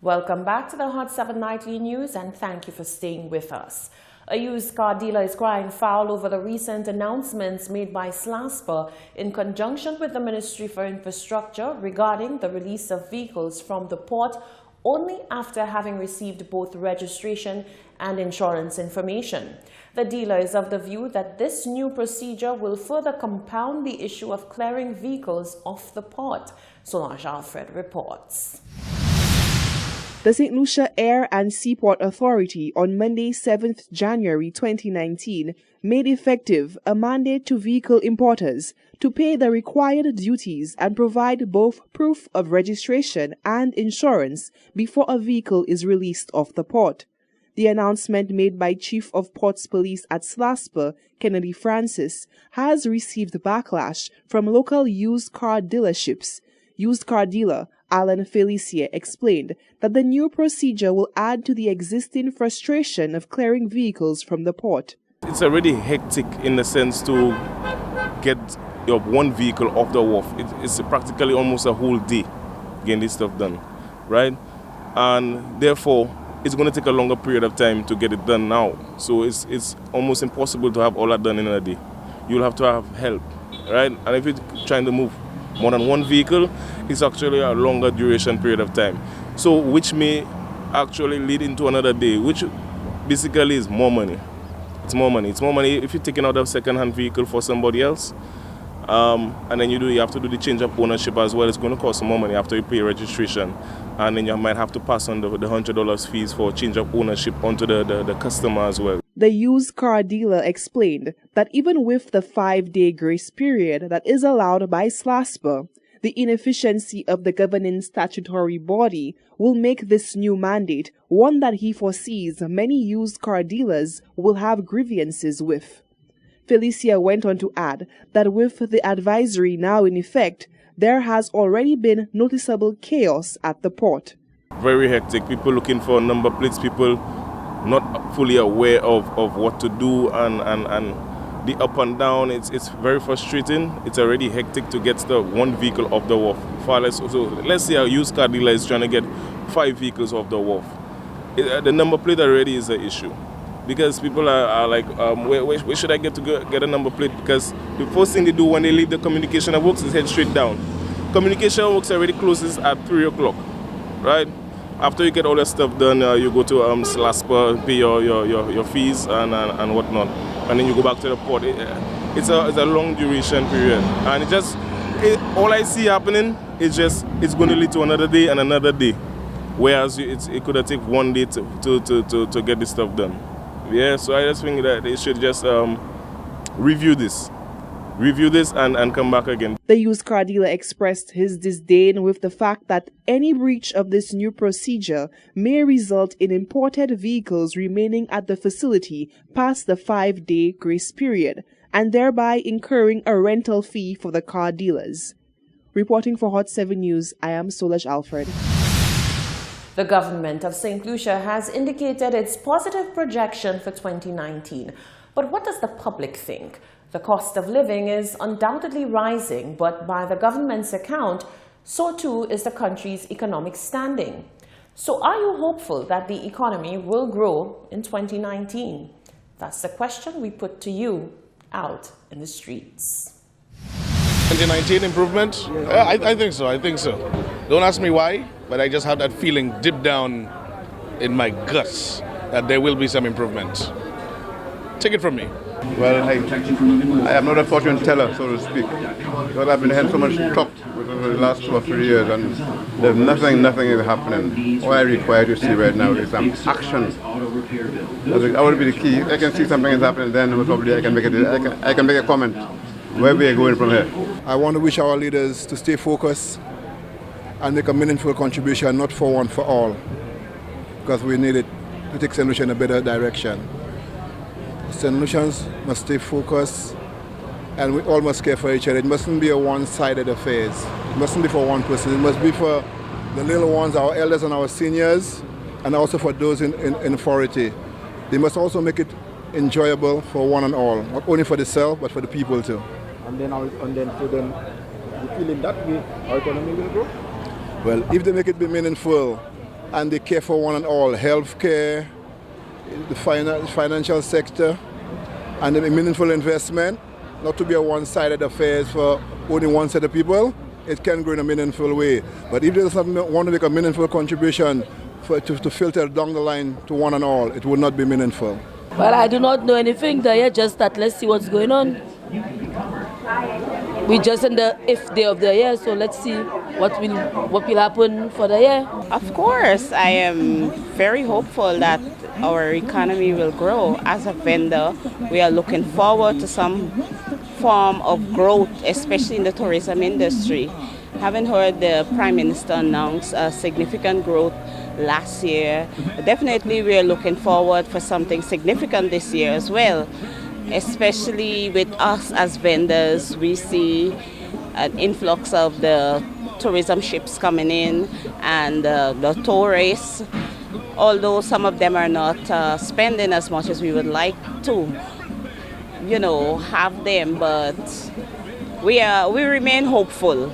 Welcome back to the Hot 7 Nightly News, and thank you for staying with us. A used car dealer is crying foul over the recent announcements made by SLASPA in conjunction with the Ministry for Infrastructure regarding the release of vehicles from the port only after having received both registration and insurance information. The dealer is of the view that this new procedure will further compound the issue of clearing vehicles off the port. Solange Alfred reports. The St. Lucia Air and Seaport Authority on Monday, 7th January 2019, made effective a mandate to vehicle importers to pay the required duties and provide both proof of registration and insurance before a vehicle is released off the port. The announcement made by Chief of Ports Police at SLASPA, Kennedy Francis, has received backlash from local used car dealerships. Used car dealer Alan Felicia explained that the new procedure will add to the existing frustration of clearing vehicles from the port. It's already hectic in the sense to get your one vehicle off the wharf. It's practically almost a whole day getting this stuff done, right? And therefore, it's going to take a longer period of time to get it done now. So it's almost impossible to have all that done in a day. You'll have to have help, right? And if you're trying to move more than one vehicle, it's actually a longer duration period of time. So which may actually lead into another day, which basically is more money. It's more money. It's more money if you're taking out a second-hand vehicle for somebody else. And then you have to do the change of ownership as well. It's going to cost some more money after you pay registration. And then you might have to pass on the $100 fees for change of ownership onto the customer as well. The used car dealer explained that even with the 5-day grace period that is allowed by SLASPA, the inefficiency of the governing statutory body will make this new mandate one that he foresees many used car dealers will have grievances with. Felicia went on to add that with the advisory now in effect, there has already been noticeable chaos at the port. Very hectic. People looking for number plates, people not fully aware of what to do, and the up and down. It's very frustrating. It's already hectic to get the one vehicle off the wharf. So let's say a used car dealer is trying to get 5 vehicles off the wharf. The number plate already is an issue. Because people are like, where should I get a number plate? Because the first thing they do when they leave the communication works is head straight down. Communication works already closes at 3 o'clock, right? After you get all that stuff done, you go to SLASPA, pay your fees and whatnot, and then you go back to the port. It's a long duration period, and all I see happening is just it's going to lead to another day and another day, whereas it could have taken one day to get this stuff done. Yeah, so I just think that they should just review this and come back again. The used car dealer expressed his disdain with the fact that any breach of this new procedure may result in imported vehicles remaining at the facility past the 5-day grace period, and thereby incurring a rental fee for the car dealers. Reporting for Hot 7 News, I am Solange Alfred. The government of St. Lucia has indicated its positive projection for 2019. But what does the public think? The cost of living is undoubtedly rising, but by the government's account, so too is the country's economic standing. So are you hopeful that the economy will grow in 2019? That's the question we put to you out in the streets. 2019 improvement? I think so. Don't ask me why, but I just have that feeling deep down in my guts that there will be some improvement. Take it from me. Well, I am not a fortune teller, so to speak, because I've been hearing so much talk over the last 2 or 3 years, and there's nothing is happening. All I require to see right now is some action. That would be the key. If I can see something is happening, then probably I can make a comment. Where we are going from here. I want to wish our leaders to stay focused and make a meaningful contribution, not for one, for all, because we need it to take St. Lucia in a better direction. St. Lucians must stay focused, and we all must care for each other. It mustn't be a one-sided affair. It mustn't be for one person. It must be for the little ones, our elders and our seniors, and also for those in authority. They must also make it enjoyable for one and all, not only for the self, but for the people too. And then you feel in that way our economy will grow? Well, if they make it be meaningful, and they care for one and all. Healthcare, the financial sector, and the meaningful investment, not to be a one-sided affair for only one set of people. It can grow in a meaningful way. But if there's not want to make a meaningful contribution to filter down the line to one and all, it would not be meaningful. Well, I do not know anything there, just that let's see what's going on. We just in the fifth day of the year, so let's see what will happen for the year. Of course, I am very hopeful that our economy will grow. As a vendor, we are looking forward to some form of growth, especially in the tourism industry. Having heard the Prime Minister announce a significant growth last year, definitely we are looking forward for something significant this year as well. Especially with us as vendors, we see an influx of the tourism ships coming in and the tourists, although some of them are not spending as much as we would like to, have them, but we remain hopeful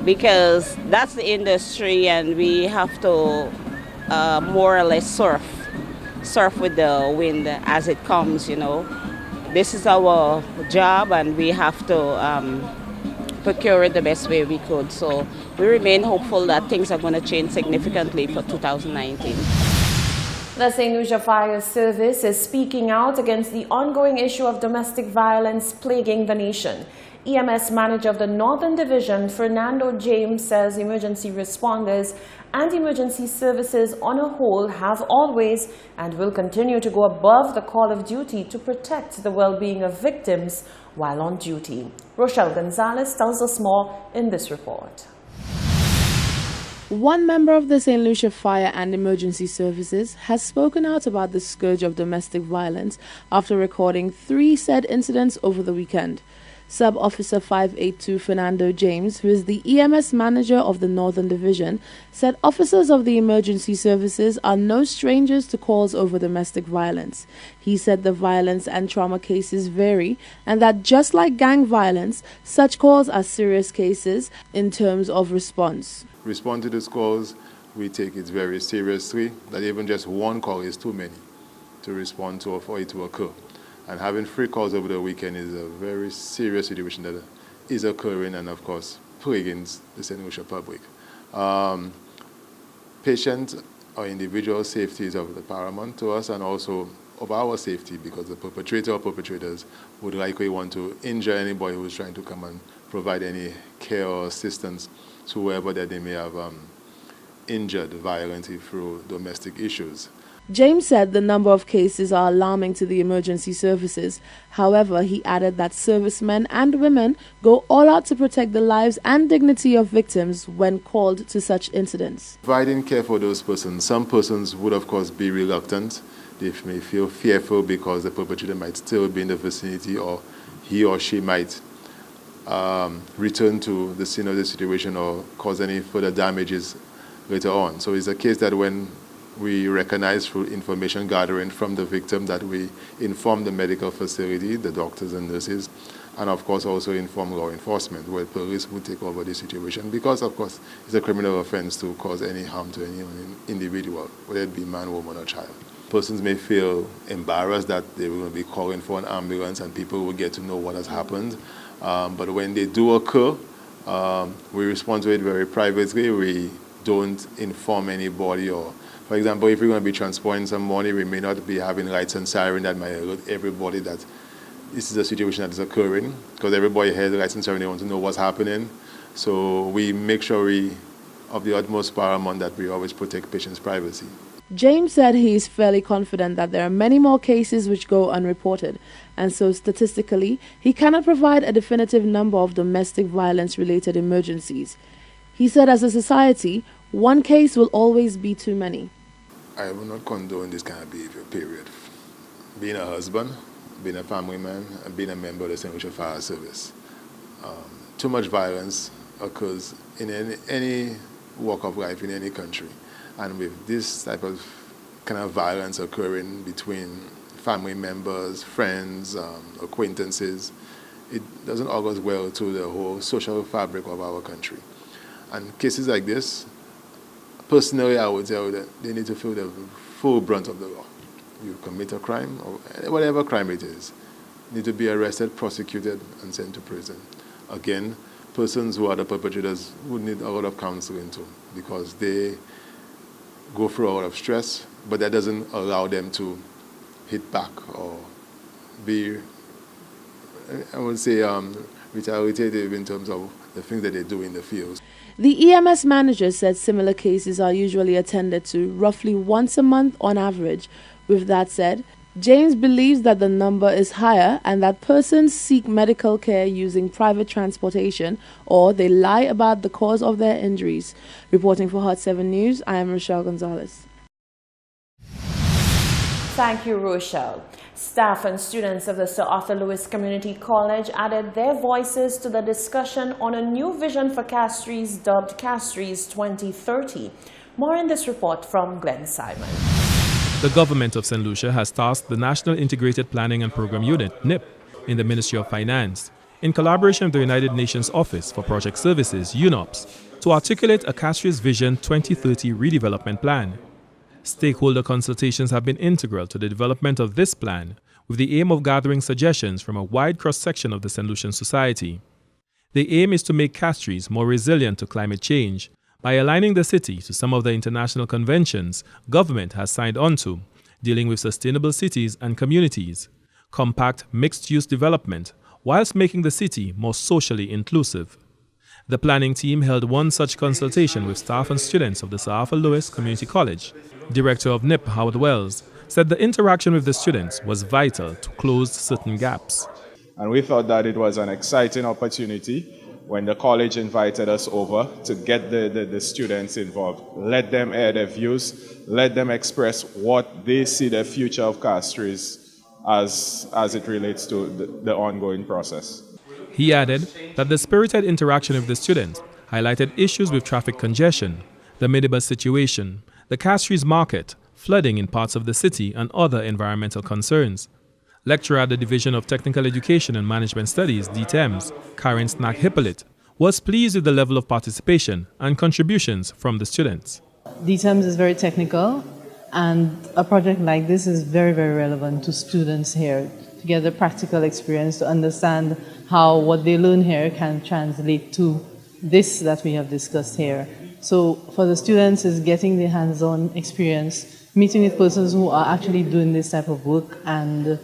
because that's the industry and we have to more or less surf with the wind as it comes, This is our job and we have to procure it the best way we could. So we remain hopeful that things are going to change significantly for 2019. The St. Lucia Fire Service is speaking out against the ongoing issue of domestic violence plaguing the nation. EMS Manager of the Northern Division, Fernando James, says emergency responders and emergency services on a whole have always and will continue to go above the call of duty to protect the well-being of victims while on duty. Rochelle Gonzalez tells us more in this report. One member of the St. Lucia Fire and Emergency Services has spoken out about the scourge of domestic violence after recording 3 said incidents over the weekend. Sub-Officer 582 Fernando James, who is the EMS manager of the Northern Division, said officers of the emergency services are no strangers to calls over domestic violence. He said the violence and trauma cases vary and that just like gang violence, such calls are serious cases in terms of response. Respond to these calls, we take it very seriously, that even just one call is too many to respond to or for it to occur. And having 3 calls over the weekend is a very serious situation that is occurring and, of course, plaguing the St. Lucia public. Patient or individual safety is of the paramount to us and also of our safety because the perpetrator or perpetrators would likely want to injure anybody who is trying to come and provide any care or assistance to whoever that they may have injured violently through domestic issues. James said the number of cases are alarming to the emergency services. However, he added that servicemen and women go all out to protect the lives and dignity of victims when called to such incidents. Providing care for those persons, some persons would of course be reluctant. They may feel fearful because the perpetrator might still be in the vicinity or he or she might return to the scene of the situation or cause any further damages later on. So it's a case that when we recognize through information gathering from the victim that we inform the medical facility, the doctors and nurses, and of course also inform law enforcement, where police would take over the situation because of course it's a criminal offense to cause any harm to any individual, whether it be man, woman or child. Persons may feel embarrassed that they were going to be calling for an ambulance and people will get to know what has happened. But when they do occur, we respond to it very privately. We don't inform anybody or, for example, if we're going to be transporting somebody, we may not be having lights and siren that might alert everybody that this is a situation that is occurring because everybody has lights and siren, they want to know what's happening. So we make sure of the utmost paramount that we always protect patients' privacy. James said he is fairly confident that there are many more cases which go unreported, and so statistically, he cannot provide a definitive number of domestic violence-related emergencies. He said as a society, one case will always be too many. I will not condone this kind of behavior, period. Being a husband, being a family man, and being a member of the St. Lucia Fire Service. Too much violence occurs in any walk of life in any country. And with this type of kind of violence occurring between family members, friends, acquaintances, it doesn't augur well to the whole social fabric of our country. And cases like this personally, I would say that they need to feel the full brunt of the law. You commit a crime, or whatever crime it is, need to be arrested, prosecuted, and sent to prison. Again, persons who are the perpetrators would need a lot of counseling too, because they go through a lot of stress, but that doesn't allow them to hit back or be, I would say, retaliative in terms of the things that they do in the fields. The EMS manager said similar cases are usually attended to roughly once a month on average. With that said, James believes that the number is higher and that persons seek medical care using private transportation or they lie about the cause of their injuries. Reporting for Hot 7 News, I am Rochelle Gonzalez. Thank you, Rochelle. Staff and students of the Sir Arthur Lewis Community College added their voices to the discussion on a new vision for Castries dubbed Castries 2030. More in this report from Glenn Simon. The government of St. Lucia has tasked the National Integrated Planning and Program Unit, NIP, in the Ministry of Finance, in collaboration with the United Nations Office for Project Services, UNOPS, to articulate a Castries Vision 2030 redevelopment plan. Stakeholder consultations have been integral to the development of this plan, with the aim of gathering suggestions from a wide cross-section of the St. Lucian society. The aim is to make Castries more resilient to climate change by aligning the city to some of the international conventions government has signed on to, dealing with sustainable cities and communities, compact mixed-use development, whilst making the city more socially inclusive. The planning team held one such consultation with staff and students of the Sir Arthur Lewis Community College. Director of NIP, Howard Wells, said the interaction with the students was vital to close certain gaps. And we thought that it was an exciting opportunity when the college invited us over to get the students involved. Let them air their views, let them express what they see the future of Castries as it relates to the ongoing process. He added that the spirited interaction with the students highlighted issues with traffic congestion, the minibus situation, the Castries market, flooding in parts of the city, and other environmental concerns. Lecturer at the Division of Technical Education and Management Studies, DTEMS, Karen Snack-Hippolyte, was pleased with the level of participation and contributions from the students. DTEMS is very technical, and a project like this is very, very relevant to students here to get the practical experience, to understand how what they learn here can translate to this that we have discussed here. So for the students, is getting the hands-on experience, meeting with persons who are actually doing this type of work and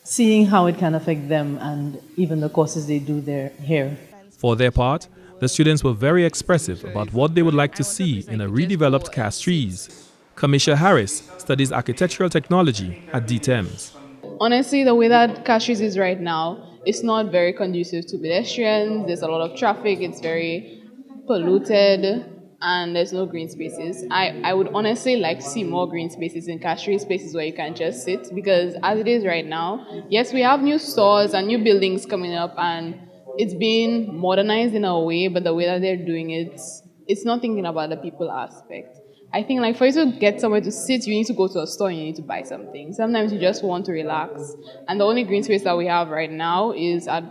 seeing how it can affect them and even the courses they do here. For their part, the students were very expressive about what they would like to see in a redeveloped Castries. Kamisha Harris studies architectural technology at DTEMS. Honestly, the way that Castries is right now, it's not very conducive to pedestrians. There's a lot of traffic. It's very polluted, and there's no green spaces. I would honestly like to see more green spaces in Castries, spaces where you can just sit, because as it is right now, yes, we have new stores and new buildings coming up, and it's being modernized in a way, but the way that they're doing it, it's not thinking about the people aspect. I think like for you to get somewhere to sit, you need to go to a store and you need to buy something. Sometimes you just want to relax. And the only green space that we have right now is at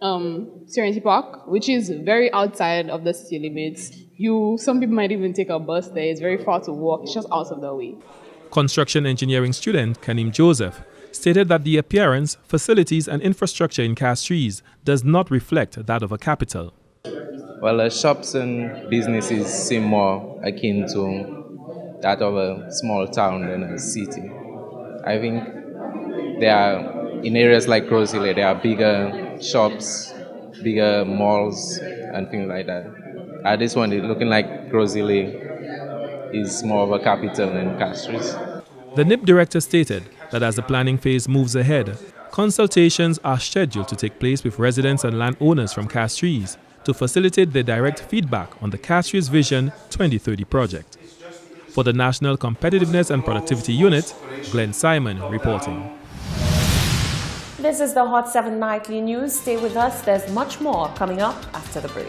Serenity Park, which is very outside of the city limits. Some people might even take a bus there. It's very far to walk. It's just out of the way. Construction engineering student Kanim Joseph stated that the appearance, facilities and infrastructure in Castries does not reflect that of a capital. Well, shops and businesses seem more akin to that of a small town than a city. I think there are, in areas like Crozile, there are bigger shops, bigger malls, and things like that. This one is looking like Crozile is more of a capital than Castries. The NIP director stated that as the planning phase moves ahead, consultations are scheduled to take place with residents and landowners from Castries to facilitate their direct feedback on the Castries Vision 2030 project. For the National Competitiveness and Productivity Unit, Glenn Simon reporting. This is the Hot 7 Nightly News. Stay with us. There's much more coming up after the break.